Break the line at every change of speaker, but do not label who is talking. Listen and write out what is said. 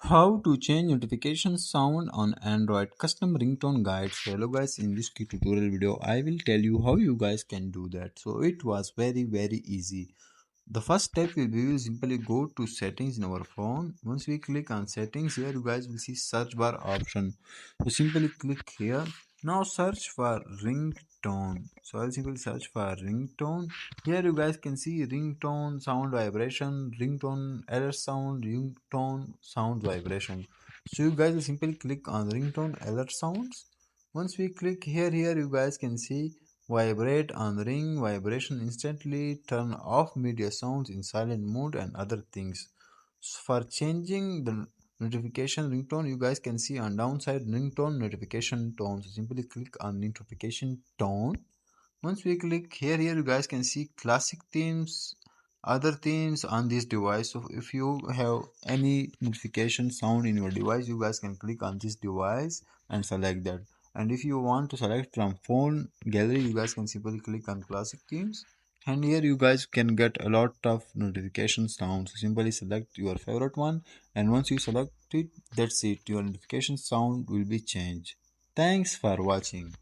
How to change notification sound on Android custom ringtone guides. So hello guys, in this quick tutorial video I will tell you how you guys can do that. So it was very easy. The first step we will simply go to settings in our phone. Once we click on settings, here you guys will see search bar option. So simply click here. Now search for ringtone. So I'll simply search for ringtone. Here you guys can see ringtone sound vibration, ringtone error sound, ringtone sound vibration. So you guys will simply click on ringtone alert sounds. Once we click here you guys can see vibrate on ring, vibration instantly, turn off media sounds in silent mode and other things. So for changing the notification ringtone, you guys can see on downside ringtone notification tone. So simply click on notification tone. Once we click here you guys can see classic themes, other themes on this device. So if you have any notification sound in your device, you guys can click on this device and select that. And if you want to select from phone gallery, you guys can simply click on classic themes. And here you guys can get a lot of notification sounds. So simply select your favorite one, and once you select it, that's it. Your notification sound will be changed. Thanks for watching.